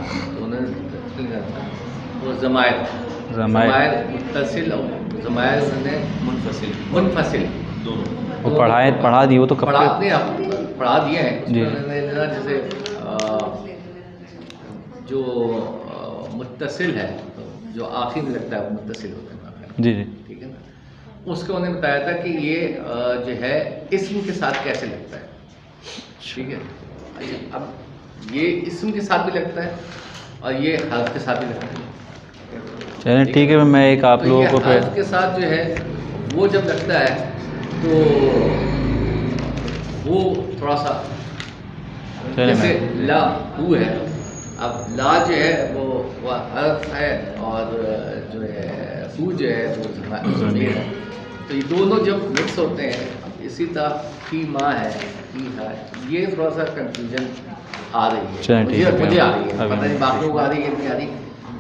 तो उन्होंने वो ज़मायर मुत्तसिल और ज़मायर ने मुनफसिल दोनों वो पढ़ा दी, वो तो कब पढ़ा दिए हैं जी। जैसे जो मुत्तसिल है, जो आखिर में लगता है मुत्तसिल होता है जी जी, ठीक है ना, उसको उन्होंने बताया था कि ये जो है इस्म के साथ कैसे लगता है, ठीक है। अच्छा, अब ये इस्म के साथ भी लगता है और ये हर्फ के साथ भी लगता है। चलिए ठीक है, मैं एक आप लोगों को फिर हर्फ के साथ जो है वो जब लगता है तो वो थोड़ा सा जैसे ला हु है, अब ला जो है वो हर्फ है और जो है हु जो है वो ज़मीर है, तो ये दोनों जब मिक्स होते हैं, इसी तरह फी माँ है, फी है, ये थोड़ा सा कंफ्यूजन आ रही है, मुझे आ रही है, पता नहीं बाकियों को आ रही है नहीं आ रही,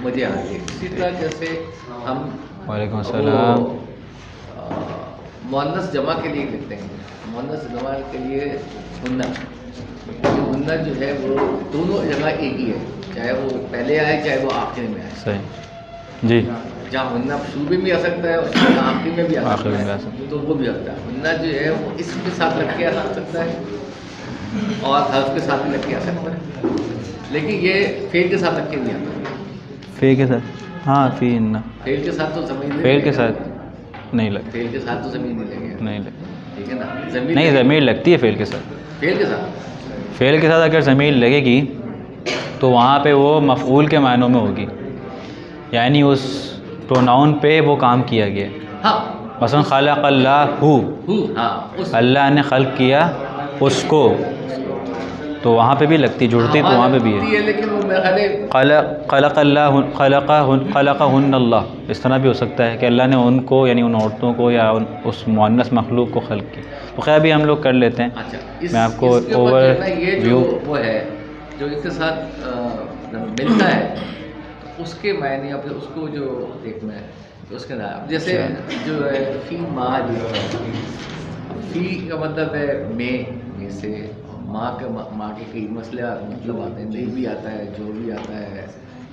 मुझे आ रही है। इसी तरह जैसे हम वालेकुम अस्सलाम मुअन्नस जमा के लिए लिखते हैं, मुअन्नस जमा के लिए हुन्ना जो है वो दोनों जगह एक ही है, चाहे वो पहले आए चाहे वो आखिर में आए। सही जी, जहाँ हुन्ना शुरू में भी आ सकता है और आखिर में भी आ सकता है, तो वो भी आता है। हुन्ना जो है वो इसके साथ लग के आ सकता है और हर्फ के साथ भी लग के आ सकता है, लेकिन ये फेल के साथ लग के नहीं आता। फे के साथ, हाँ फी ना, फेल के साथ तो ज़मीन फेल के साथ नहीं लगती, फेल के साथ तो ज़मीन नहीं लगेगी, नहीं लगती, ठीक है ना, ज़मीन नहीं ज़मीर लगती है फेल के साथ। फेल के साथ फेल के साथ अगर ज़मीर लगेगी तो वहाँ पे वो मफ़ऊल के मायनों में होगी, यानी उस प्रोनाउन पे वो काम किया गया। हाँ, मसलन खलक़ल्लाहु, हाँ, अल्लाह ने खल्क़ किया उसको, तो वहाँ पे भी लगती, जुड़ती तो वहाँ पे भी है। लेकिन वो खलक़हुन्नल्लाह, इस तरह भी हो सकता है कि अल्लाह ने उनको यानी उन औरतों को या उस मुअन्नस मखलूक को खल्क़ किया। तो खैर भी हम लोग कर लेते हैं। अच्छा, मैं आपको ओवर ये जो वो है जो इसके साथ मिलता है, तो उसके मायने या फिर उसको जो देखना है तो उसके नाम जैसे जो है फी माँ, जो फी का मतलब है में से, माँ के कई मसले मतलब आते हैं, नहीं भी आता है, जो भी आता है,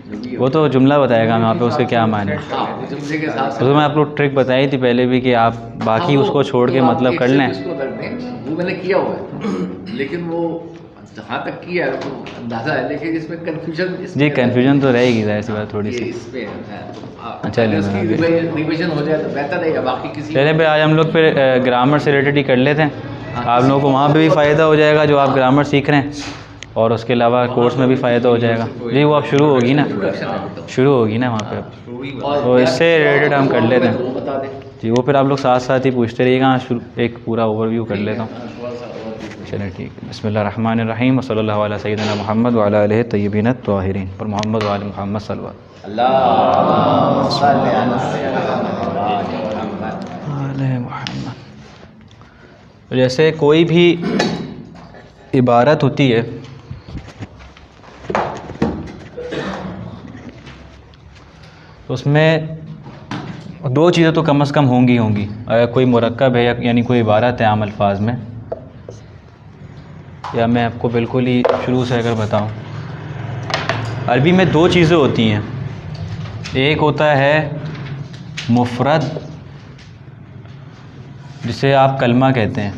जो भी वो तो जुमला बताएगा वहाँ पे उसके क्या माने। हाँ, वो जुमले के साथ तो मैं आपको ट्रिक बताई थी पहले भी कि आप बाकी उसको छोड़ के मतलब कर लें। वो मैंने किया हुआ है, लेकिन वो जहाँ तक किया है तो अंदाज़ा है, लेकिन इसमें कन्फ्यूजन जी, कन्फ्यूजन तो रहेगी जाहिर सी बात थोड़ी सी। इसमें अच्छा, रिविजन हो जाए तो बेहतर है, या बाकी किसी चलिए भाई आज हम लोग फिर ग्रामर से रिलेटेड ही कर लेते हैं। आप लोगों को वहाँ पे भी फ़ायदा हो जाएगा जो आप ग्रामर सीख रहे हैं, और उसके अलावा कोर्स में भी फ़ायदा हो जाएगा। जी वो अब शुरू होगी ना, शुरू होगी ना वहाँ पे अब, तो इससे रिलेटेड हम कर लेते हैं। जी वो फिर आप लोग साथ साथ ही पूछते रहिएगा, एक पूरा ओवरव्यू कर लेता हूँ। चलिए ठीक है, बिस्मिल्लाहिर्रहमानिर्रहीम व सल्लल्लाहु अला सय्यिदिना मुहम्मद व अला आलिहि तय्यिबीन अत्ताहिरीन, पर मोहम्मद व आले मुहम्मद सल्लल्लाहु अलैहि वसल्लम। जैसे कोई भी इबारत होती है तो उसमें दो चीज़ें तो कम से कम होंगी। अगर कोई मुरक्कब है यानी कोई इबारत है आम अल्फाज में, या मैं आपको बिल्कुल ही शुरू से अगर बताऊं, अरबी में दो चीज़ें होती हैं। एक होता है मुफ़रद, जिसे आप कलमा कहते हैं।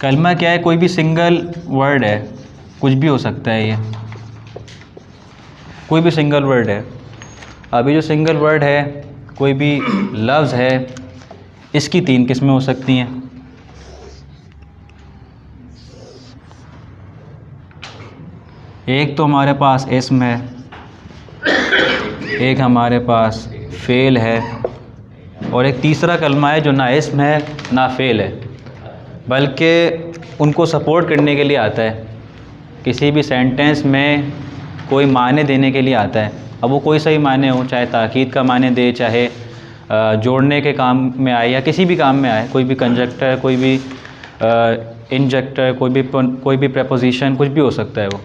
कलमा क्या है? कोई भी सिंगल वर्ड है, कुछ भी हो सकता है, ये कोई भी सिंगल वर्ड है। अभी जो सिंगल वर्ड है, कोई भी लफ्ज़ है, इसकी तीन किस्में हो सकती हैं। एक तो हमारे पास इस्म है, एक हमारे पास फ़ेल है, और एक तीसरा कलमा है जो ना इस्म है ना फ़ेल है, बल्कि उनको सपोर्ट करने के लिए आता है। किसी भी सेंटेंस में कोई माने देने के लिए आता है। अब वो कोई सही माने हो, चाहे ताकीद का माने दे, चाहे जोड़ने के काम में आए, या किसी भी काम में आए, कोई भी कंजक्टर, कोई भी इंजेक्टर, कोई भी प्रेपोजिशन, कुछ भी हो सकता है वो,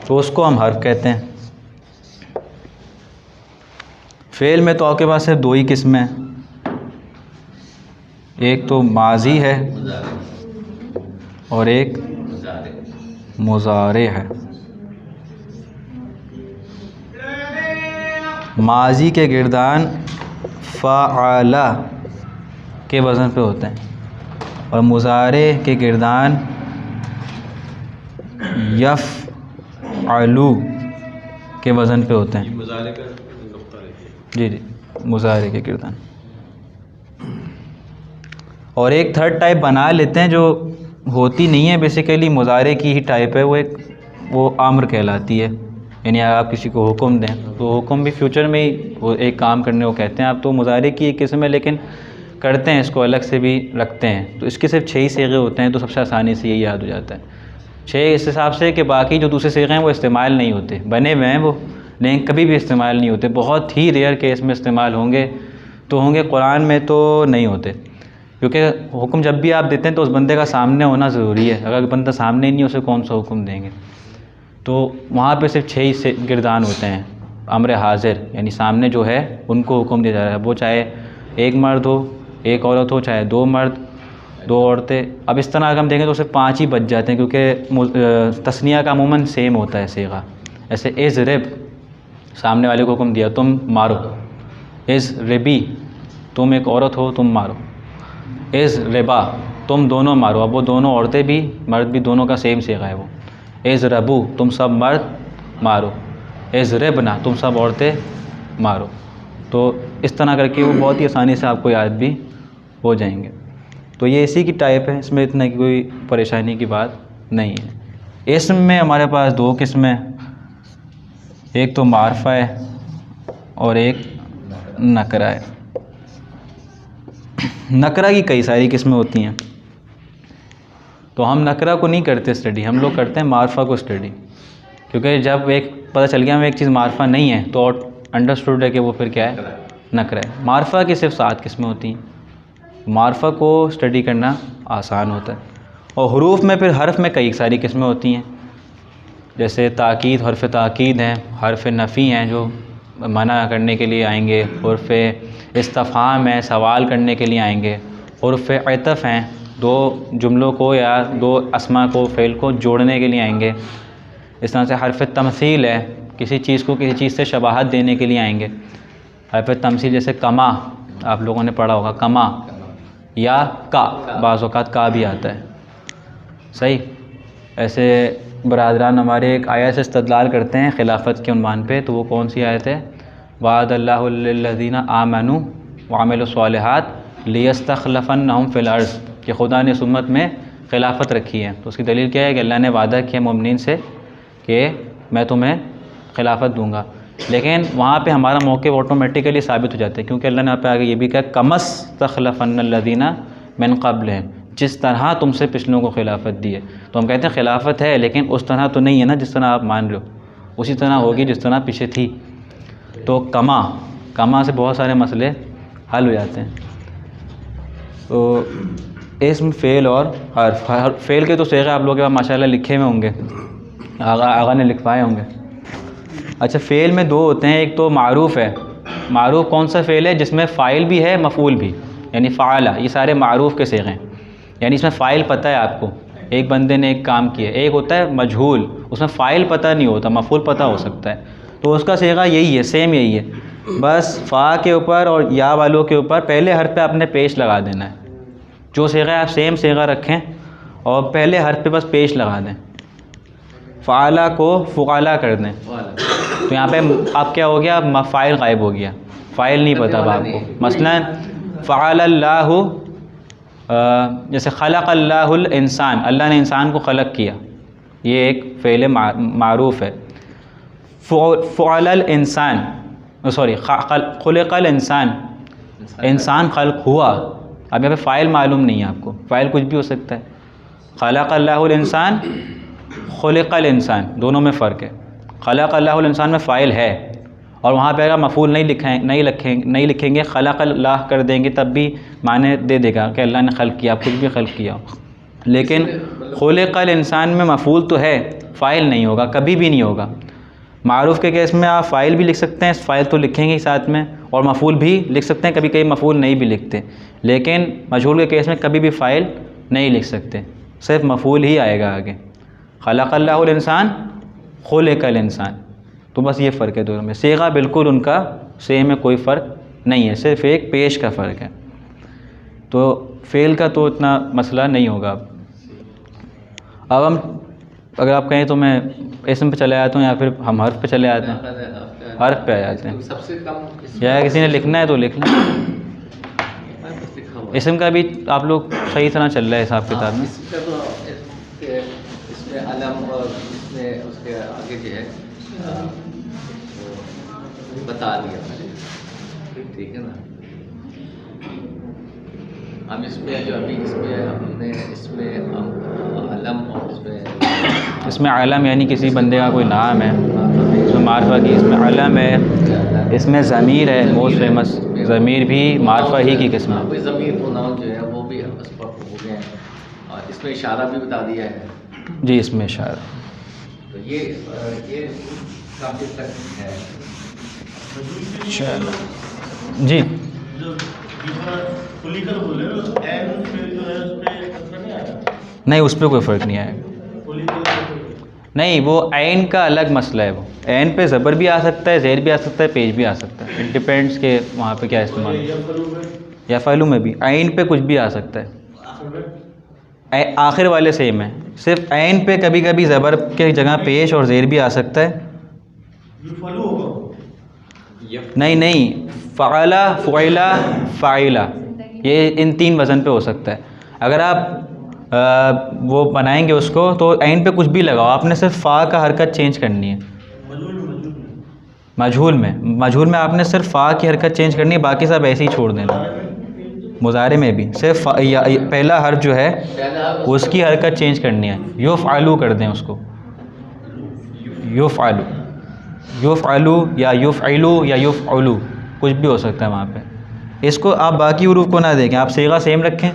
तो उसको हम हर्फ कहते हैं। फ़ेल में तो आपके पास सिर्फ दो ही किस्में हैं, एक तो माजी है और एक मुज़ारे है। माजी के गिरदान फ़अला के वज़न पे होते हैं और मुज़ारे के गिरदान यफ़अलु के वज़न पे होते हैं। मुज़ारे का नुक्ता लिखिए। जी जी, मुज़ारे के गिरदान। और एक थर्ड टाइप बना लेते हैं जो होती नहीं है, बेसिकली मुज़ारे की ही टाइप है, वो अम्र कहलाती है। यानी आप किसी को हुक्म दें तो हुक्म भी फ्यूचर में ही वो एक काम करने को कहते हैं आप, तो मुज़ारे की एक किस्म है लेकिन करते हैं इसको अलग से भी रखते हैं। तो इसके सिर्फ 6 ही सीगे होते हैं, तो सबसे आसानी से यही याद हो जाता है 6 इस हिसाब से कि बाकी जो दूसरे सीगे हैं वो इस्तेमाल नहीं होते, बने हुए हैं वो लेकिन कभी भी इस्तेमाल नहीं होते। बहुत ही रेयर केस में इस्तेमाल होंगे तो होंगे, कुरान में तो नहीं होते, क्योंकि हुक्म जब भी आप देते हैं तो उस बंदे का सामने होना ज़रूरी है। अगर बंदा सामने ही नहीं, उसे कौन सा हुक्म देंगे। तो वहाँ पे सिर्फ 6 ही से गिरदान होते हैं अम्र हाजिर, यानी सामने जो है उनको हुक्म दिया जा रहा है, वो चाहे एक मर्द हो, एक औरत हो, चाहे 2 मर्द 2 औरतें। अब इस तरह अगर हम देखें तो सिर्फ 5 ही बच जाते हैं, क्योंकि तस्निया का अमूमन सेम होता है सीगा। ऐसे इज़ रिब, सामने वाले को हुक्म दिया तुम मारो। इज़ रिबी, तुम एक औरत हो तुम मारो। इज़ रिबा, तुम दोनों मारो। अब वो दोनों औरतें भी मर्द भी दोनों का सेम सीगा है वो। इज़ रबू, तुम सब मर्द मारो। इज़ रिबना, तुम सब औरतें मारो। तो इस तरह करके वो बहुत ही आसानी से आपको याद भी हो जाएंगे। तो ये इसी की टाइप है, इसमें इतना की कोई परेशानी की बात नहीं है। इसम में हमारे पास 2 किस्में, एक तो मारफा है और एक नकरा है। नकरा की कई सारी किस्में होती हैं, तो हम नकरा को नहीं करते स्टडी, हम लोग करते हैं मारफा को स्टडी, क्योंकि जब एक पता चल गया हमें एक चीज़ मारफा नहीं है तो अंडरस्टूड है कि वो फिर क्या है, नकरा है। मारफा की सिर्फ 7 किस्में होती हैं। मारफा को स्टडी करना आसान होता है। और हुरूफ में फिर हर्फ में कई सारी किस्में होती हैं, जैसे ताकीद, हर्फ ताकीद हैं, हर्फ नफ़ी हैं जो मना करने के लिए आएंगे, हर्फ इस्तिफ़हाम है, सवाल करने के लिए आएंगे, हर्फ अतफ़ हैं, 2 जुमलों को या 2 अस्मा को, फ़ेल को जोड़ने के लिए आएंगे। इस तरह से हर्फ तमसील है, किसी चीज़ को किसी चीज़ से शबाहत देने के लिए आएंगे। हर्फ तमसील जैसे कमा, आप लोगों ने पढ़ा होगा कमा, या का, बाज़ औक़ात का भी आता है। सही। ऐसे बरादरान हमारे एक आयत से इस्तदलाल करते हैं खिलाफत के उन्वान पे, तो वो कौन सी आयत है, वादल्लाहु लिल्लज़ीना आमनू व अमिलुस्सालिहात लियस्तख़लफ़न्नहुम फ़िल अर्ज़, कि खुदा ने इस उम्मत में खिलाफत रखी है। तो उसकी दलील क्या है कि अल्लाह ने वादा किया मोमिनीन से कि मैं तुम्हें खिलाफत दूंगा। लेकिन वहाँ पे हमारा मौक़िफ़ ऑटोमेटिकली साबित हो जाता है, क्योंकि अल्लाह ने यहाँ पे आगे ये भी कहा कमस्तख़लफ़न्नल्लज़ीना मिन क़ब्ल है, जिस तरह तुमसे पिछलों को खिलाफत दी है। तो हम कहते हैं खिलाफत है लेकिन उस तरह तो नहीं है ना जिस तरह आप मान रहे हो, उसी तरह होगी जिस तरह पीछे थी। तो कमा से बहुत सारे मसले हल हो जाते हैं। तो इसम, फ़ेल और हर्फ। फ़ेल के तो सीग़े आप लोगों के पास माशाल्लाह लिखे हुए होंगे, आगा ने लिखवाए होंगे। अच्छा, फ़ेल में 2 होते हैं, एक तो मारूफ़ है। मारूफ़ कौन सा फ़ेल है, जिसमें फ़ाइल भी है मफ़ूल भी, यानी फ़ाला, ये सारे मारूफ़ के सीग़े हैं। यानी इसमें फ़ाइल पता है आपको, एक बंदे ने एक काम किया। एक होता है मजहूल, उसमें फ़ाइल पता नहीं होता, मफ़ूल पता हो सकता है। तो उसका सीग़ा यही है, सेम यही है, बस फ़ा के ऊपर और या वालों के ऊपर पहले हर्फ पे आपने पेश लगा देना है। जो सीग़ा आप सेम सीग़ा रखें और पहले हर्फ पे बस पेश लगा दें, फ़ाला को फ़ुआला कर दें। तो यहाँ पे अब क्या हो गया, फ़ाइल गायब हो गया, फ़ाइल नहीं पता अब आपको। मसलन फ़अलल्लाहु, जैसे ख़लक़ल्लाहुल इंसान, अल्लाह ने इंसान को ख़लक़ किया, ये एक फ़ेल मारूफ़ है। फ़अलल इंसान, सॉरी ख़ुलिक़ल इंसान, इंसान ख़ल्क़ हुआ। अब यहाँ पे फ़ाइल मालूम नहीं है आपको, फ़ाइल कुछ भी हो सकता है। ख़लक़ल्लाहुल इंसान, ख़ुलिक़ल इंसान, दोनों में फ़र्क है। ख़लक़ल्लाहुल इंसान में फ़ाइल है और वहाँ पे अगर मफ़ूल नहीं लिखेंगे ख़लक़ल्लाह कर देंगे तब भी माने दे देगा कि अल्लाह ने ख़ल्क़ किया, कुछ भी ख़ल्क़ किया। लेकिन ख़ुलिक़ल इंसान में मफ़ूल तो है, फ़ाइल नहीं होगा, कभी भी नहीं होगा। मारूफ़ के केस में आप फ़ाइल भी लिख सकते हैं, फ़ाइल तो लिखेंगे ही साथ में, और मफ़ूल भी लिख सकते हैं, कभी कभी मफ़ूल नहीं भी लिखते। लेकिन मजहूल के केस में कभी भी फ़ाइल नहीं लिख सकते, सिर्फ मफ़ूल ही आएगा आगे। खलक़ल्लाहुल इंसान खुलिक़ल इंसान। तो बस ये फ़र्क है दोनों में। सीगा बिल्कुल उनका सेम है, कोई फ़र्क नहीं है, सिर्फ़ एक पेश का फ़र्क है। तो फ़ेल का तो इतना मसला नहीं होगा। अब हम अगर आप कहें तो मैं इसम पे चले आता हूँ या फिर हम हर्फ पे चले आते हैं? हर्फ पे आ जाते हैं। सबसे कम या किसी ने लिखना है तो लिख लें। इसम का भी आप लोग सही तरह चल रहा है हिसाब किताब में। इसका तो इसमें अलम और इसमें उसके आगे जो है वो बता दिया मैंने, ठीक है ना। हम इसमें जो अभी इसमें हमने इसमें हम अलम और इसमें अलम यानी किसी बंदे का कोई नाम है, इसमें मारफा की, इसमें अलम है, इसमें ज़मीर है, मोस्ट फेमस ज़मीर भी मारफा ही की किस्म है। कोई ज़मीर प्रोनाउन जो है वो भी उस पर हो गए हैं, और इसमें इशारा भी बता दिया है जी, इसमें इशारा। तो ये काफ़ी तक है। चलो जी, नहीं उस पर कोई फ़र्क नहीं आएगा। नहीं, वो ऐन का अलग मसला है। वो ऐन पे ज़बर भी आ सकता है, ज़ेर भी आ सकता है, पेश भी आ सकता है। इट डिपेंड्स के वहाँ पे क्या इस्तेमाल है। या फ़ैलू में भी ऐन पे कुछ भी आ सकता है। आखिर वाले सेम है, सिर्फ ऐन पे कभी कभी ज़बर के जगह पेश और ज़ेर भी आ सकता है। नहीं, फ़अला, फ़ुइला, फ़ाइला, ये इन 3 वज़न पे हो सकता है। अगर आप वो बनाएंगे उसको तो ऐन पे कुछ भी लगाओ, आपने सिर्फ फ़ा का हरकत चेंज करनी है। मजहूल में आपने सिर्फ फ़ा की हरकत चेंज करनी है, बाकी सब ऐसे ही छोड़ देना। मुज़ारे में भी सिर्फ पहला हर्फ जो है उसकी हरकत चेंज करनी है। युफ़अलु कर दें उसको, युफ़अलु या युफ़अलु या युफ़अलु, कुछ भी हो सकता है वहाँ पे। इसको आप बाकी हुरूफ को ना देखें, आप सीगा सेम रखें,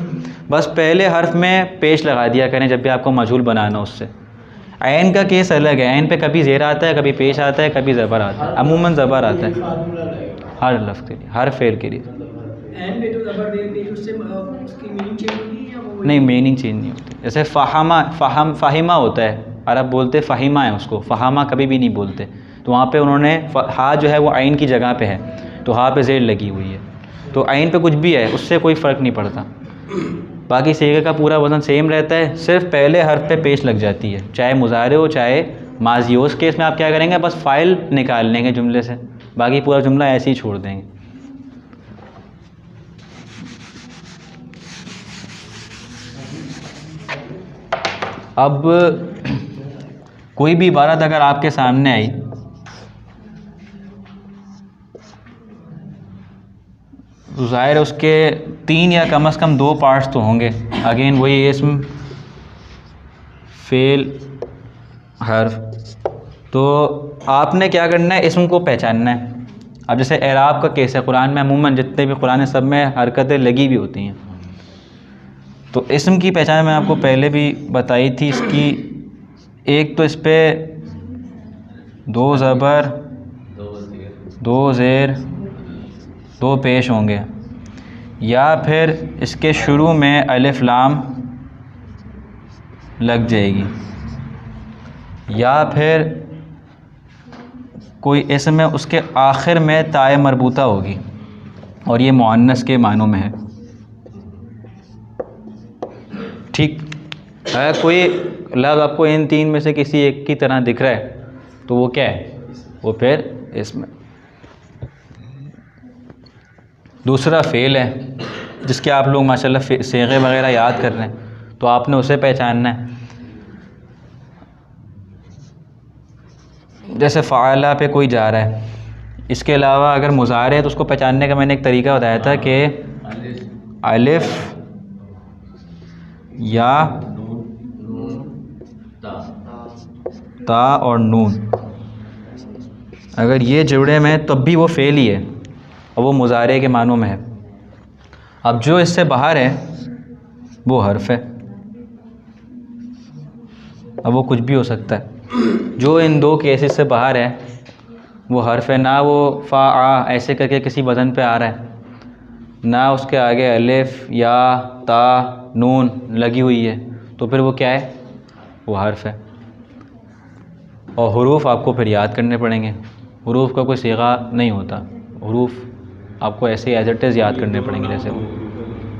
बस पहले हर्फ में पेश लगा दिया करें जब भी आपको मजहूल बनाना। उससे ऐन का केस अलग है। ऐन पे कभी ज़ेर आता है, कभी पेश आता है, कभी ज़बर आता है। अमूमन ज़बर आता है हर लफ्ज़ के लिए, हर फ़ेल के लिए। नहीं, मीनिंग चेंज नहीं होती। जैसे फ़ाहिमा होता है, अरब बोलते फ़ाहिमा है उसको, फ़हामा कभी भी नहीं बोलते। तो वहाँ पे उन्होंने हा जो है वो ऐन की जगह पे है, तो हा पे ज़ेर लगी हुई है, तो ऐन पे कुछ भी है उससे कोई फ़र्क नहीं पड़ता। बाकी सीगे का पूरा वज़न सेम रहता है, सिर्फ पहले हर्फ पे पेश लग जाती है, चाहे मुज़ारे हो चाहे माज़ी हो। उस केस में आप क्या करेंगे, बस फ़ाइल निकाल लेंगे जुमले से, बाकी पूरा जुमला ऐसे ही छोड़ देंगे। अब कोई भी इबारत अगर आपके सामने आई, ज़ाहिर है उसके 3 या कम से कम 2 पार्ट्स तो होंगे। अगेन वही इस्म, फ़ेल, हर्फ। तो आपने क्या करना है, इस्म को पहचानना है। अब जैसे एराब का केस है, कुरान में अमूमन जितने भी कुरान है सब में हरकतें लगी भी होती हैं। तो इस्म की पहचान मैंने आपको पहले भी बताई थी। इसकी एक तो इस पर 2 ज़बर, 2 ज़ेर, 2 पेश होंगे, या फिर इसके शुरू में अलिफ लाम लग जाएगी, या फिर कोई इसम है उसके आखिर में ताए मरबूता होगी और ये मुअन्नस के मानों में है। ठीक, अगर कोई लफ्ज़ आपको इन 3 में से किसी एक की तरह दिख रहा है तो वो क्या है, वो फिर इसमें। दूसरा फ़ेल है जिसके आप लोग माशाल्लाह सीगे वगैरह याद कर रहे हैं, तो आपने उसे पहचानना है। जैसे फ़ाला पे कोई जा रहा है, इसके अलावा अगर मुज़ारे है तो उसको पहचानने का मैंने एक तरीका बताया था कि अलिफ या ता और नून अगर ये जुड़े में तब भी वो फ़ेल ही है और वो मुज़ारे के मानों में है। अब जो इससे बाहर है वो हर्फ है, अब वो कुछ भी हो सकता है। जो इन 2 केसेस से बाहर है वो हर्फ है, ना वो फ़ा आ ऐसे करके किसी वज़न पे आ रहा है, ना उसके आगे अलिफ या ता नून लगी हुई है, तो फिर वो क्या है, वो हर्फ है। और हरूफ आपको फिर याद करने पड़ेंगे। हरूफ का कोई सीगा नहीं होता, हरूफ आपको ऐसे एज इट इज़ याद करने पड़ेंगे जैसे वो।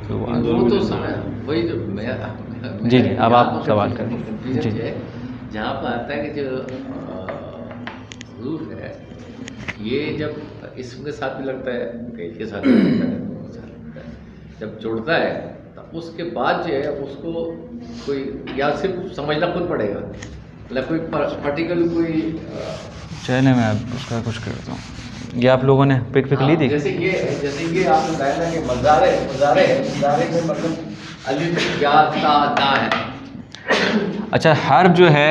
वो तो समय वही जो मैं जी अब आप सवाल करें। जी जहाँ पर आता है कि जो हरूफ है ये जब इसम के साथ भी लगता है, फेल के साथ भी लगता है, दोनों के साथ लगता है, जब जुड़ता है तो उसके बाद जो है उसको कोई या सिर्फ समझना खुद पड़ेगा, मतलब कोई पर्टिकुलर कोई चलिए मैं उसका कुछ करता हूँ। ये आप लोगों ने पिक ली थी? जैसे ये आपने बताया ना कि मज़ारे में मतलब अलिफ या ता है। अच्छा, हर्फ जो है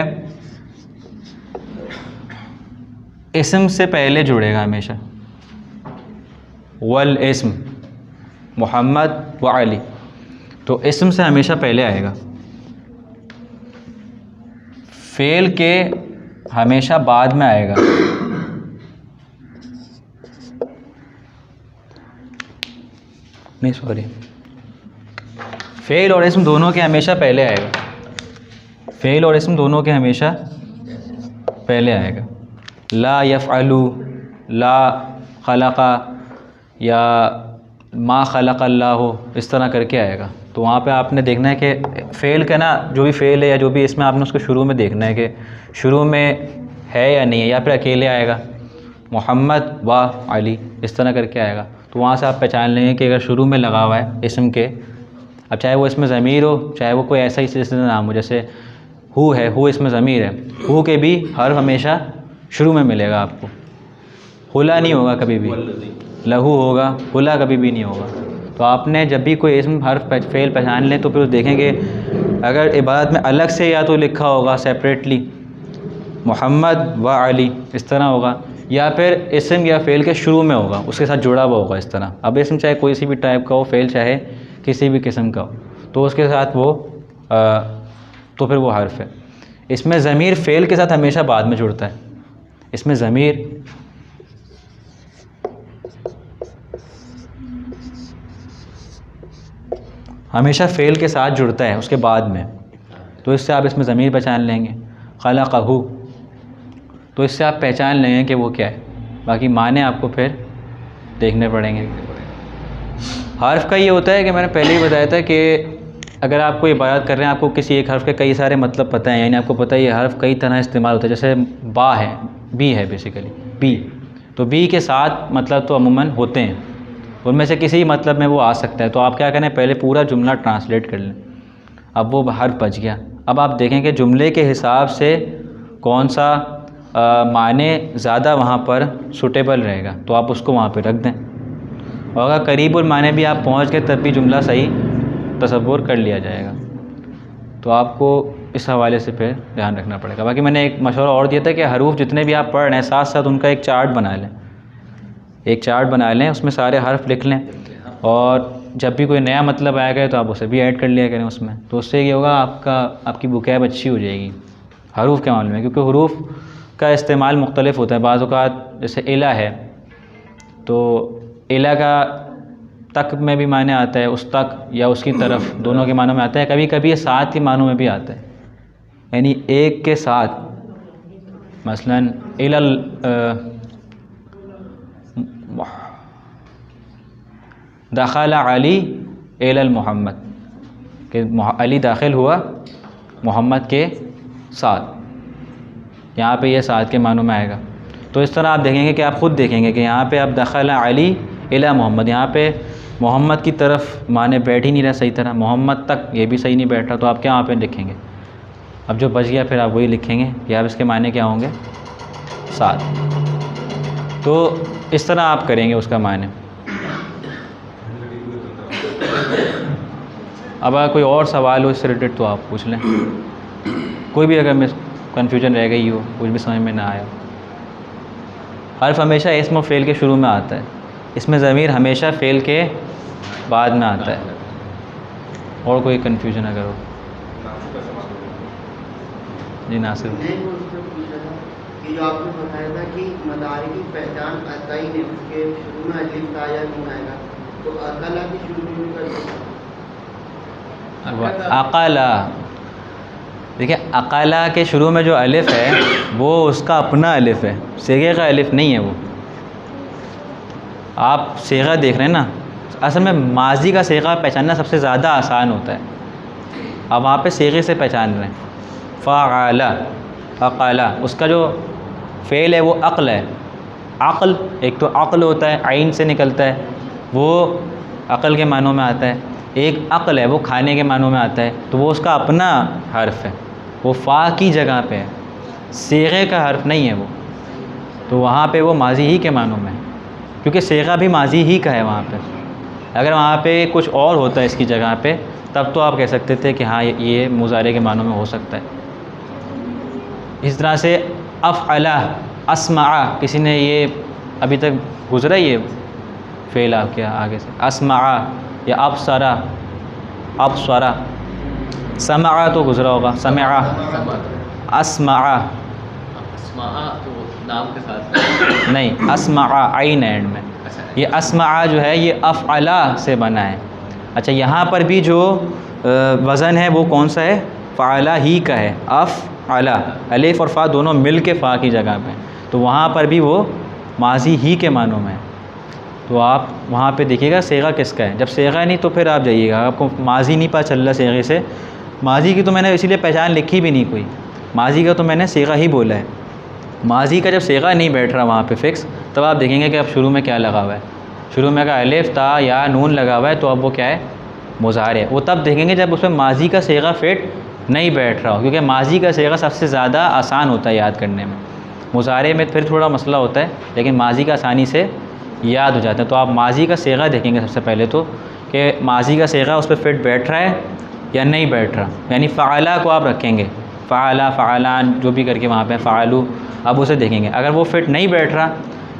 इस्म से पहले जुड़ेगा हमेशा। वल इस्म मोहम्मद व अली, तो इस्म से हमेशा पहले आएगा। फेल के हमेशा बाद में आएगा। नहीं सॉरी, फेल और इस्म दोनों के हमेशा पहले आएगा। फेल और इस्म दोनों के हमेशा पहले आएगा। ला यफ़अलु, ला खलक़ा या मा खलक़ल्लाहु, इस तरह करके आएगा। तो वहाँ पे आपने देखना है कि फ़ेल का ना जो भी फ़ेल है या जो भी इसमें आपने उसको शुरू में देखना है कि शुरू में है या नहीं है, या फिर अकेले आएगा मोहम्मद व अली इस तरह करके आएगा। तो वहाँ से आप पहचान लेंगे कि अगर शुरू में लगा हुआ है इसम के, अब चाहे वो इसमें ज़मीर हो, चाहे वो कोई ऐसा ही सिलसिला नाम हो, जैसे हु है, हु इसमें ज़मीर है, हु के भी हर्फ हमेशा शुरू में मिलेगा आपको। हुला नहीं होगा कभी भी, लहू होगा, हुला कभी भी नहीं होगा। तो आपने जब भी कोई इसम हर्फ फेल पहचान लें तो फिर देखेंगे अगर इबारत में अलग से या तो लिखा होगा सेपरेटली मोहम्मद व अली इस तरह होगा, या फिर इसम या फ़ेल के शुरू में होगा, उसके साथ जुड़ा हुआ होगा इस तरह। अब इसम चाहे कोई सी भी टाइप का हो, फ़ेल चाहे किसी भी किस्म का हो, तो उसके साथ वो तो फिर वो हर्फ है। इसमें ज़मीर फ़ेल के साथ हमेशा बाद में जुड़ता है। इसमें ज़मीर हमेशा फ़ेल के साथ जुड़ता है उसके बाद में, तो इससे आप इसमें ज़मीर पहचान लेंगे। खलक़हु, तो इससे आप पहचान लेंगे कि वो क्या है। बाकी माने आपको फिर देखने पड़ेंगे। हर्फ का ये होता है कि मैंने पहले ही बताया था कि अगर आप कोई इबारत कर रहे हैं, आपको किसी एक हर्फ के कई सारे मतलब पता है, यानी आपको पता है ये हर्फ कई तरह इस्तेमाल होता है। जैसे बा है, बी है बेसिकली, बी, तो बी के साथ मतलब तो अमूमन होते हैं, उनमें से किसी मतलब में वो आ सकता है। तो आप क्या करें, पहले पूरा जुमला ट्रांसलेट कर लें। अब वो हर्फ बच गया, अब आप देखें कि जुमले के हिसाब से कौन सा माने ज़्यादा वहाँ पर सूटेबल रहेगा, तो आप उसको वहाँ पे रख दें। और अगर करीबुल माने भी आप पहुँच गए तब भी जुमला सही तसव्वुर कर लिया जाएगा। तो आपको इस हवाले से फिर ध्यान रखना पड़ेगा। बाकी मैंने एक मशवरा और दिया था कि हरूफ जितने भी आप पढ़ रहे हैं साथ साथ उनका एक चार्ट बना लें, एक चार्ट बना लें, उसमें सारे हर्फ लिख लें, और जब भी कोई नया मतलब आएगा तो आप उसे भी ऐड कर लिया करें उसमें। तो उससे ये होगा आपकी बुकैब अच्छी हो जाएगी हरूफ के मामले में, क्योंकि हरूफ का इस्तेमाल मुख्तलिफ होता है। बाज़ औक़ात जैसे इला है, तो इला का तक में भी माने आता है, उस तक या उसकी तरफ, दोनों के मानों में आता है। कभी कभी ये साथ के मानों में भी आता है, यानी एक के साथ। मसलन इलल दखला अली इलल मोहम्मद, कि अली दाखिल हुआ मोहम्मद के साथ, यहाँ पे ये साथ के मानों में आएगा। तो इस तरह आप देखेंगे कि आप ख़ुद देखेंगे कि यहाँ पे अब दखला अली इला मोहम्मद, यहाँ पे मोहम्मद की तरफ माने बैठ ही नहीं रहा सही तरह, मोहम्मद तक ये भी सही नहीं बैठ रहा, तो आप क्या वहाँ पे लिखेंगे। अब जो बच गया फिर आप वही लिखेंगे कि अब इसके माने क्या होंगे, साथ। तो इस तरह आप करेंगे उसका माने। अब अगर कोई और सवाल हो इससे रिलेटेड तो आप पूछ लें, कोई भी अगर मैं कन्फ्यूजन रह गई हो, कुछ भी समझ में ना आया। हर्फ हमेशा इस्म और फ़ेल के शुरू में आता है, इसमें ज़मीर हमेशा फ़ेल के बाद में आता है। और कोई कन्फ्यूजन अगर हो। जी नासिर, कि जो आपने बताया था कि मदारी की पहचान अताई ने उसके शुरू में अलिफ था या नहीं आएगा, तो अकला की शुरू में कर अकला, देखिए अकाला के शुरू में जो अलिफ है वो उसका अपना अलिफ है, सेगे का अलिफ नहीं है वो। आप सेगा देख रहे हैं ना, असल में माजी का सेगा पहचानना सबसे ज़्यादा आसान होता है। अब वहाँ पे सेगे से पहचान रहे हैं। फ़अला, अक़ला, उसका जो फ़ेल है वो अक़ल है। अक़ल, एक तो अक़ल होता है, आइन से निकलता है, वो अक़ल के मानों में आता है। एक अक़ल है, वो खाने के मानों में आता है, तो वो उसका अपना हर्फ है, वो फ़ा की जगह पे है, सेगे का हर्फ नहीं है वो। तो वहाँ पे वो माजी ही के मानों में है, क्योंकि सेगा भी माजी ही का है वहाँ पे। अगर वहाँ पे कुछ और होता है इसकी जगह पे, तब तो आप कह सकते थे कि हाँ ये मुज़ारे के मानों में हो सकता है। इस तरह से अफ़अला, अस्मा, किसी ने ये अभी तक गुज़रा ये फ़ेल आपके आगे से, अस्मा या अबसरा, अबसरा, समा तो गुज़रा होगा, समा, अस्मा, अस्मा तो नाम के साथ नहीं, अस्मा आइन एंड में। ये अस्मा जो है ये अफ़अला से बना है। अच्छा, यहाँ पर भी जो वज़न है वो कौन सा है? फ़अला ही का है, अफ़अला, अलिफ और फ़ा दोनों मिल के फ़ा की जगह पे, तो वहाँ पर भी वो माजी ही के मानों में है। तो आप वहाँ पे देखिएगा सेगा किसका है। जब सेगा नहीं तो फिर आप जाइएगा, आपको माजी नहीं पता चल रहा सेगे से। माजी की तो मैंने इसीलिए पहचान लिखी भी नहीं कोई, माजी का तो मैंने सेगा ही बोला है। माजी का जब सेगा नहीं बैठ रहा वहाँ पे फिक्स, तब आप देखेंगे कि अब शुरू में क्या लगा हुआ है। शुरू में अगर अलिफ, ता या नून लगा हुआ है तो अब वो क्या है? मुज़ारे है। वो तब देखेंगे जब उसमें माजी का सेगा फिट नहीं बैठ रहा हो, क्योंकि माजी का सेगा सबसे ज़्यादा आसान होता है याद करने में। मुज़ारे में फिर थोड़ा मसला होता है, लेकिन माजी का आसानी से याद हो जाता है। तो आप माजी का सेगा देखेंगे सबसे पहले तो, कि माजी का सेगा उस पर फिट बैठ रहा है या नहीं बैठ रहा। यानी फ़अला को आप रखेंगे, फ़अला, फ़अलान, जो भी करके वहाँ पे फ़अलू, अब उसे देखेंगे। अगर वो फिट नहीं बैठ रहा,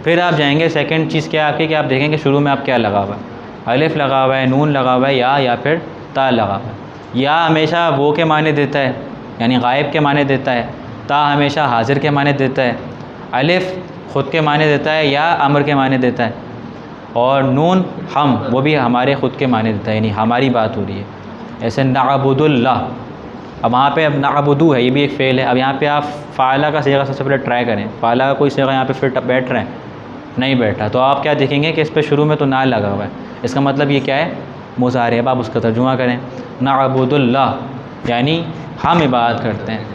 फिर आप जाएंगे सेकंड चीज़ क्या है आपकी, कि आप देखेंगे शुरू में आप क्या लगा हुआ है, अलिफ लगा हुआ है, नून लगा हुआ है, या फिर ता लगा हुआ है। या हमेशा वो के माने देता है, यानी गायब के माने देता है। ता हमेशा हाजिर के माने देता है। अलिफ ख़ुद के माने देता है या अमर के माने देता है। और नून हम, वो भी हमारे ख़ुद के माने देता है, यानी हमारी बात हो रही है। ऐसे नअबुदुल्लाह, अब वहाँ पे अब नअबुदु है, ये भी एक फ़ेल है। अब यहाँ पे आप फ़ाला का सेगा सबसे पहले ट्राई करें। फ़ाला का कोई सेगा यहाँ पे फिट बैठ रहे हैं, नहीं बैठा, तो आप क्या देखेंगे कि इस पे शुरू में तो ना लगा हुआ है, इसका मतलब ये क्या है? मुज़ारे। अब आप उसका तर्जुमा करें, नअबुदुल्लाह यानी हम इबादत करते हैं।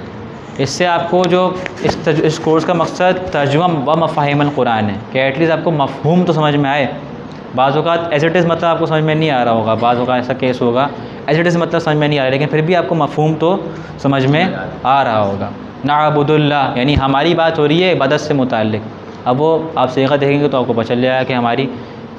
इससे आपको जो इस कोर्स का मकसद तर्जुमा व मफ़ाहिमुल कुरान है, कि एटलीस्ट आपको मफ़हूम तो समझ में आए। बाज़ औक़ात एज़ इट इज़ मतलब आपको समझ में नहीं आ रहा होगा, बाज़ औक़ात ऐसा केस होगा एज़ इट इज़ मतलब समझ में नहीं आ रहा, लेकिन फिर भी आपको मफ़हूम तो समझ में आ रहा होगा। नअबुदुल्लाह यानी हमारी बात हो रही है इबादत से मुताल्लिक़। अब वो आप सेगा देखेंगे तो आपको पता चल जाएगा कि हमारी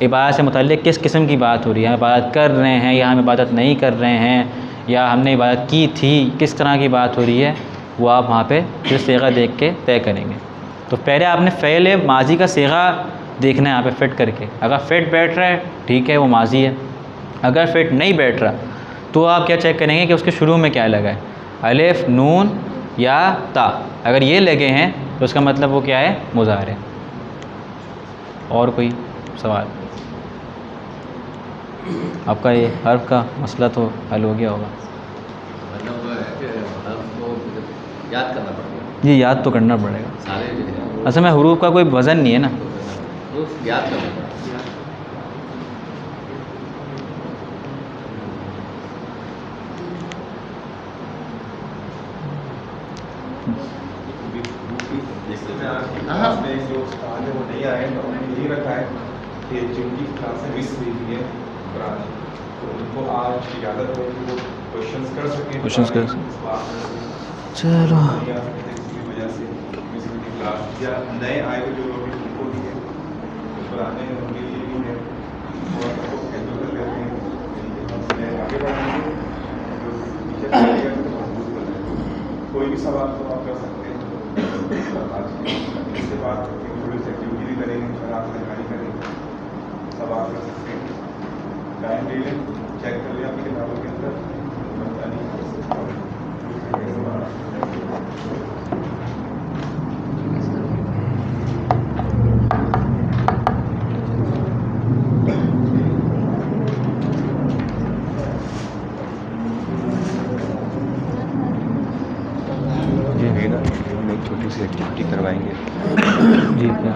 इबादत से मुताल्लिक़ किस किस्म की बात हो रही है। हम इबादत कर रहे हैं या हम इबादत नहीं कर रहे हैं, या हमने इबादत की थी, किस तरह की बात हो रही है, वो आप वहाँ पे फिर सेगा देख के तय करेंगे। तो पहले आपने फ़ेल माजी का सेगा देखना है यहाँ पे फिट करके। अगर फिट बैठ रहा है ठीक है, वो माजी है। अगर फिट नहीं बैठ रहा तो आप क्या चेक करेंगे कि उसके शुरू में क्या लगा है, अलिफ, नून या ता। अगर ये लगे हैं तो उसका मतलब वो क्या है? मुज़ारे। और कोई सवाल? आपका ये हर्फ का मसला तो हल हो गया होगा। मतलब वो है कि हर्फ को याद करना पड़ेगा। जी, याद तो करना पड़ेगा। सारे जो है असल में हुरूफ का कोई वज़न नहीं है ना। वो याद करना पड़ेगा। जैसे मैं आज की क्लास में जो उस्ताद है वो नहीं आए, तो उन्होंने यही रखा है कि जिनकी क्लास में मिस हुई थी कुरान, तो उनको आज इजाज़त हो कि वो क्वेश्चंस कर सकें। क्वेश्चंस कर सकें। चलो किसी भी वजह से मिस हुई थी क्लास, या नए आए हुए जो लोग उनको भी है, पुराने उनके लिए भी है, थोड़ा सा वो हैंडल कर लेते हैं। हम आगे बढ़ेंगे, जो टीचर करेगा तो मजबूत कर लेंगे। कोई भी सवाल तो आप कर सकते हैं। आज इससे बात करके थोड़ी सी एक्टिविटी भी करेंगे, फिर आप तैयारी करेंगे, सब आप कर सकते हैं। टाइम ले लें, चेक कर लें आपकी किताबों के अंदर, पता नहीं दूसरी एक्टिविटी करवाएंगे। जी क्या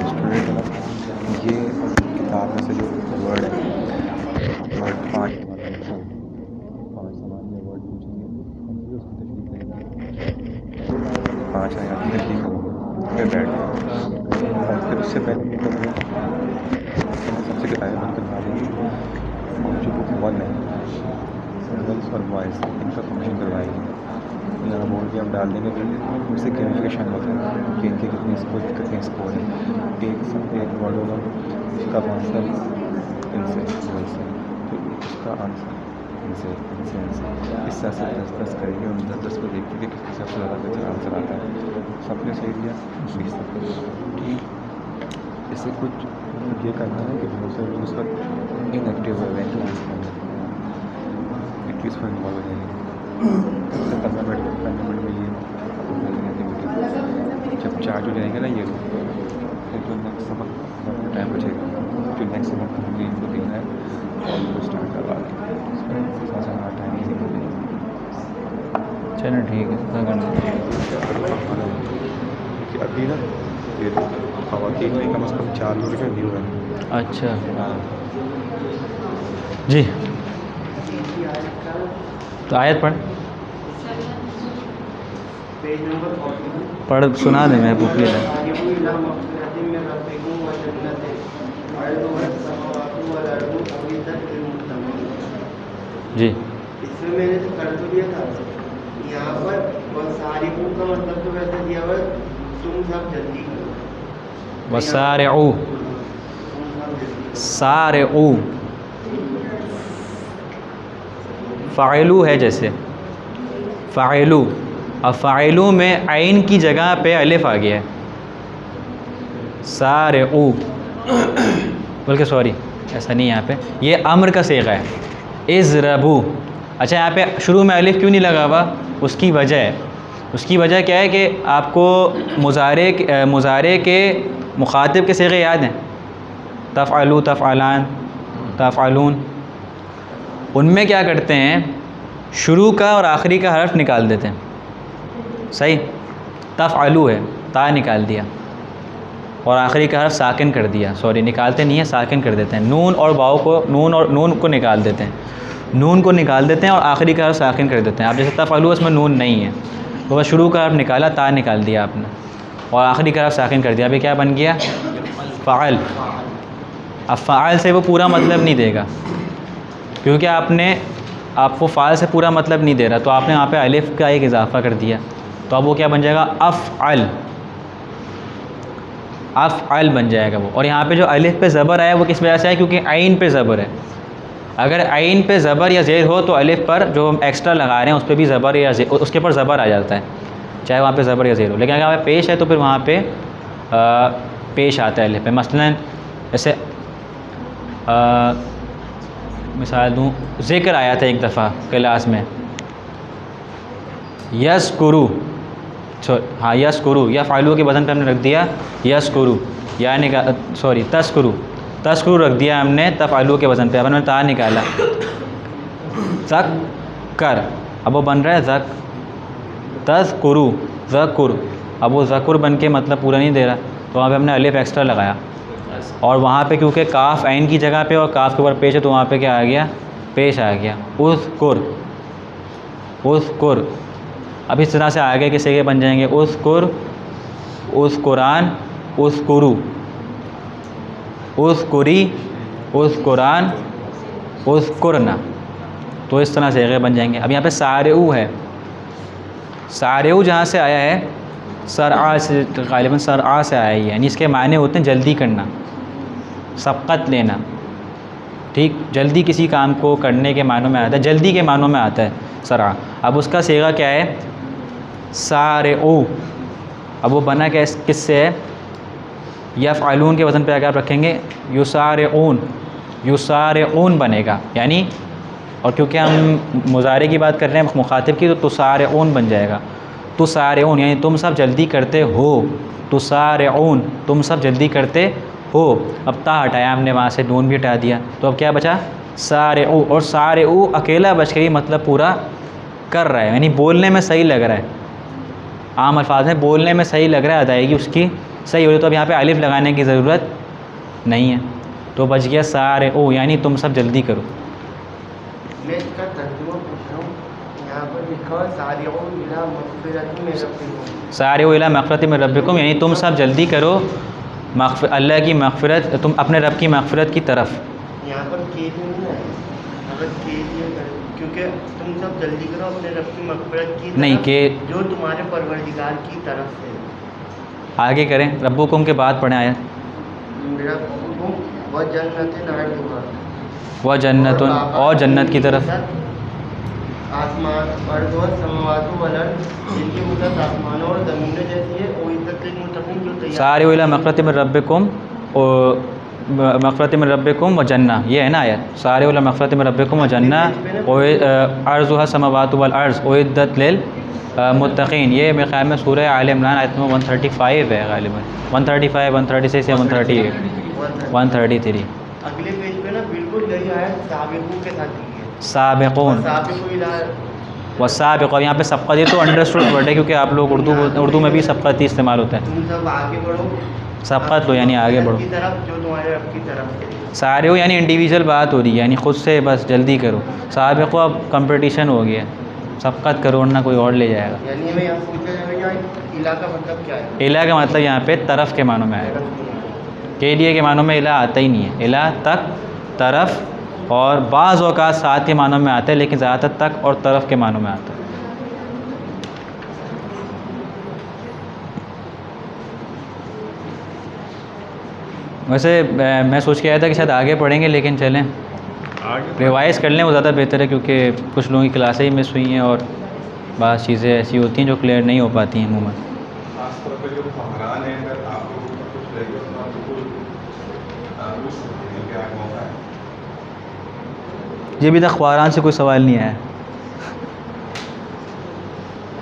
स्टूडेंट है ना, ये किताब में से जो वर्ड है, वर्ड 5 सामान्य वर्ड पूछेंगे, हम भी उसकी तशरीह करेंगे, 5 आयात की तशरीह करेंगे, फिर बैठ जाएंगे और फिर उससे पहले ये करेंगे सबसे किताबें बंद करवा देंगे और जो बुक वन है गर्ल्स और बॉयज़ इनका फंक्शन करवाएंगे। यहाँ बोर्ड भी हम डाल देंगे, फिर उससे गेमिफिकेशन होता है कि इनके कितने स्कोर है। एक वर्ड होगा, उसका आंसर इनसे वैसे, फिर उसका आंसर इनसे इस तरह से 10-10 करेंगे और 10-10 को देखते कि किसके सबसे ज़्यादा बेहतर आंसर आता है। सबने सही दिया 20 तक ठीक। इससे कुछ ये करना है कि बहुत से लोग उस वक्त इनएक्टिव हो गए क्लास में, एटलीस्ट फॉर इन्वॉल्व हो जाएंगे। तो 15 मिनट में ये एक्टिविटी जब चार्ज हो जाएंगे ना ये फिर जो नेक्स्ट सबक टाइम बचेगा, जो नेक्स्ट सबक हमें इनको देना है और उनको स्टार्ट करवा देंगे। हमारा टाइम इजी हो जाएगा। चलो ठीक है कि अभी ना ये खवातीन में कम से कम 4 लोग का न्यू है। अच्छा जी, तो आयत पढ़ पेज नंबर 41 पढ़ सुना दे, मैं बुक ले रहा जी। इसमें मैंने तो कर तो दिया था, यहाँ पर वसारिकू का मतलब तो वैसे दिया हुआ तुम सब जल्दी करो। वसारिऊ सारिऊ फ़ाइलू है, जैसे फ़ाइलू, अब फ़ाइलू में आइन की जगह पे अलिफ आ गया है, सारिऊ, बल्कि सॉरी ऐसा नहीं, यहाँ पे ये अम्र का सेगा है, इज़रबू। अच्छा यहाँ पे शुरू में अलिफ क्यों नहीं लगा हुआ, उसकी वजह क्या है कि आपको मुज़ारे के मुखातिब के सेगे याद हैं, तफ़अलू, तफ़अलान, तफ़अलून। उनमें क्या करते हैं, शुरू का और आखिरी का हर्फ निकाल देते हैं। सही, तफ़अलू है, ता निकाल दिया और आखिरी का हर्फ साकिन कर दिया, सॉरी निकालते नहीं है, साकिन कर देते हैं। नून और वाव को नून को निकाल देते हैं, नून को निकाल देते हैं और आखिरी का हर्फ साकिन कर देते हैं। आप जैसे तफ़अलू उसमें नून नहीं है, तो बस शुरू का हर्फ निकाला, ता निकाल दिया आपने और आखिरी का हर्फ साकिन कर दिया, अभी क्या बन गया, फ़ाइल। अब फ़ाइल से वो पूरा मतलब नहीं देगा, क्योंकि आपको फ़ाइल से पूरा मतलब नहीं दे रहा, तो आपने यहाँ पे अलिफ का एक इजाफ़ा कर दिया, तो अब वो क्या बन जाएगा, अफ़अल बन जाएगा वो। और यहाँ पे जो अलिफ पे ज़बर आया वो किस वजह से है, क्योंकि आइन पे ज़बर है। अगर आइन पे ज़बर या ज़ेर हो तो अलिफ पर जो हम एक्स्ट्रा लगा रहे हैं उस पर भी ज़बर या उसके पर ज़बर आ जाता है, चाहे वहाँ पे ज़बर या ज़ेर हो। लेकिन अगर वहाँ पे पेश है तो फिर वहाँ पे पेश आता है अलिफ पे। मसलन जैसे मिसाल दूँ, ज़िक्र आया था एक दफ़ा क्लास में, यस्कुरु, हाँ यस्कुरु, या फ़ाइलू के वज़न पे हमने रख दिया यस्कुरु, यानी सॉरी तस्कुरु रख दिया हमने तफ़अलू के वज़न पे, अब हमने ता निकाला, ज़क्कर, अब वो बन रहा है ज़क, तज़कुरु ज़कुर, अब वो ज़कुर बन के मतलब पूरा नहीं दे रहा, तो वहाँ पे हमने अलिफ एक्स्ट्रा लगाया। और वहाँ पे क्योंकि काफ आइन की जगह पे और काफ के ऊपर पेश है, तो वहाँ पे क्या आ गया, पेश आ गया, उज़कुर। अब इस तरह से आगे के सेगे बन जाएंगे, उज़कुर, उज़कुरान, उज़कुरु, उज़कुरी, उज़कुरान, उज़कुरना, तो इस तरह सेगे बन जाएंगे। अब यहाँ पे सारेऊ है, सारेऊ जहाँ से आया है सरआ से, ग़ालिबन सरआ से आया है, यानी इसके मायने होते हैं जल्दी करना, सबक़त लेना, ठीक, जल्दी किसी काम को करने के मानों में आता है, जल्दी के मानों में आता है सरआ। अब उसका सेगा क्या है, सारेऊ। अब वो बना क्या किससे है, यफ़अलून के वज़न पे अगर आप रखेंगे युसारिऊन बनेगा, यानी, और क्योंकि हम मुज़ारे की बात कर रहे हैं मुखातिब की, तो तुसारिऊन बन जाएगा। तुसारिऊन यानी तुम सब जल्दी करते हो, तुसारिऊन तुम सब जल्दी करते हो। अब ता हटाया हमने, वहाँ से नून भी हटा दिया, तो अब क्या बचा सारिऊ, और सारिऊ अकेला बच गई, मतलब पूरा कर रहा है, यानी बोलने में सही लग रहा है, आम अल्फाज में बोलने में सही लग रहा है, अदायगी उसकी सही हो रही। तो अब यहाँ पे अलिफ लगाने की ज़रूरत नहीं है, तो बच गया सारिऊ यानी तुम सब जल्दी करो। मैं इसका तर्जुमा पूछ रहा हूँ, यहाँ पर लिखा है सारिऊ इला मग़फ़िरतिन मिन रब्बिकुम, सारिऊ इला मग़फ़िरतिन मिन रब्बिकुम यानी तुम सब जल्दी करो अल्लाह की मग़फ़िरत, तुम अपने रब की मग़फ़िरत की तरफ। यहाँ पर के लिए नहीं है, अगर के लिए क्योंकि तुम सब जल्दी करो अपने रब की मग़फ़िरत की तरफ, नहीं के जो तुम्हारे परवरदिगार की तरफ से। आगे करें, रब्बुकुम के बाद पढ़ें आयत, रब्बुकुम व जन्नतिन अर्दुहा, वह जन्नतुन और जन्नत की तरफ। आसमान अर्दुहा समावातु वल अर्द, जिनकी वसअत आसमानों और ज़मीनों जैसी है, वो इज़्ज़त लिल-मुत्तक़ीन जो तैयार। सारिऊ इला मग़फ़िरतिन मिन रब्बिकुम और मग़फ़िरतिन मिन रब्बिकुम व जन्ना, ये है ना आयत, सारिऊ इला मग़फ़िरतिन मिन रब्बिकुम व जन्ना अर्ज़ुहा समावातु वल अर्ज़ उइद्दत लिल मुत्तक़ीन। ये मेरे ख़्याल में सूरह आल इमरान आयत में 135 है गालिबन, 135, 136 या 138, 133। अगले पेज पे ना बिल्कुल यही आयत साबिक़ू के साथ दी है, साबिक़ून साबिक़ू इला वसाबिक़, और यहाँ पे सबक़त, ये तो अंडरस्टूड वर्ड है क्योंकि आप लोग उर्दू में भी सबक़त ही इस्तेमाल होता है। तुम सब आगे बढ़ो, सबक़त लो यानी आगे बढ़ो, की तरफ जो तुम्हारे रब की तरफ से। सारिऊ यानी इंडिविजुअल बात हो रही है, यानी ख़ुद से बस जल्दी करो। साबिक़ू अब कंपटीशन हो गया, सबक़त करो वरना कोई और ले जाएगा। यानी हमें यहाँ पूछा जाएगा इला का मतलब क्या है? इला का मतलब यहाँ पे तरफ के मानों में आएगा, के लिए के मानों में इला आता ही नहीं है, इला तक, तरफ, और बाज़ औक़ात साथ के मानों में आता है, लेकिन ज़्यादातर तक और तरफ के मानों में आता है। वैसे मैं सोच के आया था कि शायद आगे पढ़ेंगे, लेकिन चलें रिवाइज़ कर लें, वो ज़्यादा बेहतर है, क्योंकि कुछ लोगों की क्लासें ही मिस हुई हैं और बाज़ चीज़ें ऐसी होती हैं जो क्लियर नहीं हो पाती हैं अमूमन। खासतौर पर जो फहरान है, अगर आप लोगों को कुछ लगे तो आप लोग पूछ सकते हैं कि आप मौका है। ये भी तक ख़ुरान से कोई सवाल नहीं आया।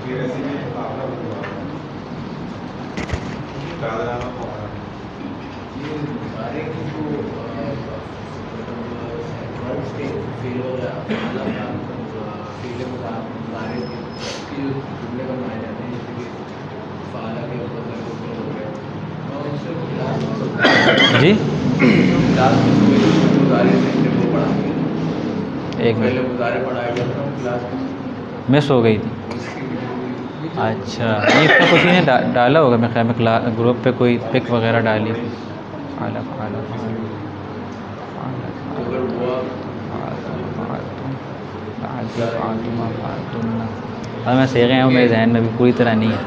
फिर ऐसे में मुकाबला हुआ कादराना फहरान, जी एक मिनट मिस हो गई थी। अच्छा, ये इसका कुछ ने डाला होगा मेरे ख्याल में, ग्रुप पे कोई पिक वगैरह डाली। अब मैं सीख गया हूँ, मेरे जहन में भी पूरी तरह नहीं है।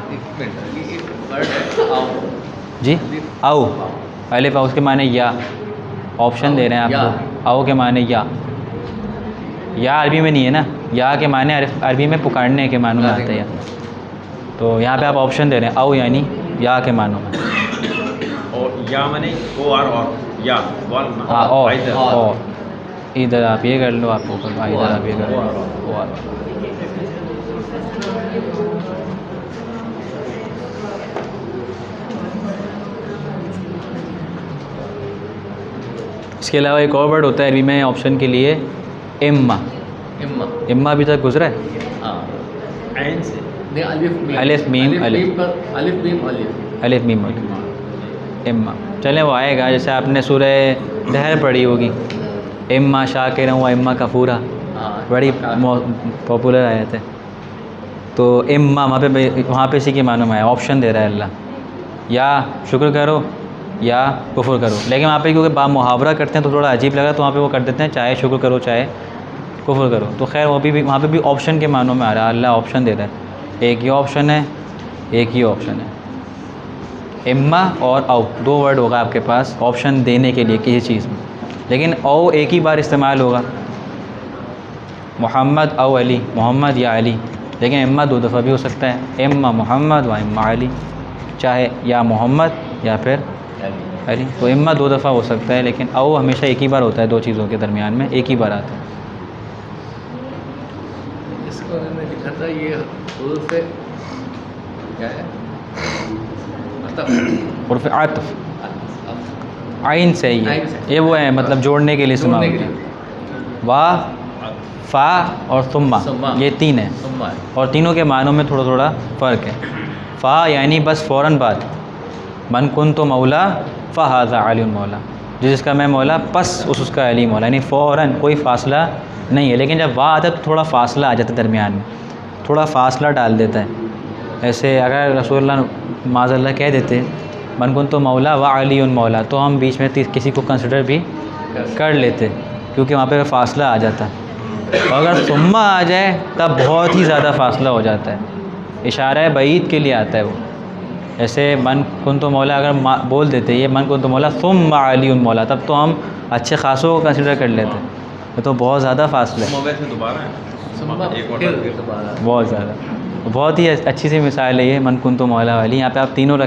जी आओ, अलिफ आओ, उसके माने या, ऑप्शन दे रहे हैं आपको। आओ के माने या अरबी में नहीं है ना, या के माने अरबी में पुकारने के मानों में आता है या, तो यहाँ पे आप ऑप्शन दे रहे हैं, आओ यानी या के मानों में, और या माने ओ और या वन, हाँ और इधर आप ये कर लो, आप ऊपर इधर आप ये कर लो, और इसके अलावा एक और वर्ड होता है अरबी में ऑप्शन के लिए, इम्मा। इम्मा अभी तक गुजरा है, ऐन से अलिफ मीम अलिफ, अलिफ मीम इम्मा। चलें वो आएगा, जैसे आपने सूरह दहर पढ़ी होगी, इम्मा शाकिरन व इम्मा कफूरा, बड़ी पॉपुलर आयत है। तो इम्मा वहाँ पे इसी के मानों में आया, ऑप्शन दे रहा है अल्लाह, या शुक्र करो या कुफ्र करो। लेकिन वहाँ पे क्योंकि बा मुहावरा करते हैं तो थोड़ा अजीब लगा, तो वहाँ पे वो कर देते हैं चाहे शुक्र करो चाहे कुफ्र करो। तो खैर वो भी वहाँ पे भी ऑप्शन के मानों में आ रहा है, अल्लाह ऑप्शन दे रहा है, एक ही ऑप्शन है, एक ही ऑप्शन है। इम्मा और औ दो वर्ड होगा आपके पास ऑप्शन देने के लिए किसी चीज़ में, लेकिन औ एक ही बार इस्तेमाल होगा, मोहम्मद औ अली, मोहम्मद या अली। लेकिन इम्मा दो दफ़ा भी हो सकता है, इम्मा मोहम्मद व इम्मा अली, चाहे या मोहम्मद या फिर अली। तो इम्मा दो दफ़ा हो सकता है, लेकिन औ हमेशा एक ही बार होता है, दो चीज़ों के दरमियान में एक ही बार आता है। इसको उन्होंने लिखा था, ये हुरूफ क्या है मतलब उर्फ आतफ आइन से ही है। आइन से। ये वो है मतलब जोड़ने के लिए इस्तेमाल जोड़ने के होता है। वाह, फ़ा और सुम्मा, सुम्मा। ये तीन है सुम्मा है। और तीनों के मानों में थोड़ा थोड़ा फ़र्क है। फ़ा यानी बस फ़ौरन बाद, मन कुन तो मौला फ़हाज़ा अली मौला, जिसका मैं मौला पस उसका अली मौला, यानी फ़ौरन, कोई फ़ासला नहीं है। लेकिन जब वाह आता है तो थोड़ा फ़ासला आ जाता है दरमियान में, थोड़ा फ़ासला डाल देता है। ऐसे अगर रसूलुल्लाह माज़ल्लाह कह देते मन कुन तो मौला व अली मौला, तो हम बीच में किसी को कंसिडर भी कर लेते, क्योंकि वहाँ पे फ़ासला आ जाता। और अगर सुम्मा आ जाए तब बहुत ही ज़्यादा फ़ासला हो जाता है, इशारा बईद के लिए आता है वो। ऐसे मन कुन तो मौला अगर बोल देते ये मन कुन तो मौला सुम्मा अली मौला, तब तो हम अच्छे खासों को कंसिडर कर लेते, ये तो बहुत ज़्यादा फासला है, सुम्मा वैसे दोबारा है, सुम्मा एक और फिर दोबारा। बहुत ज़्यादा। बहुत ही अच्छी सी मिसाल है ये मन कुन तो मौला वाली। यहाँ पे आप तीनों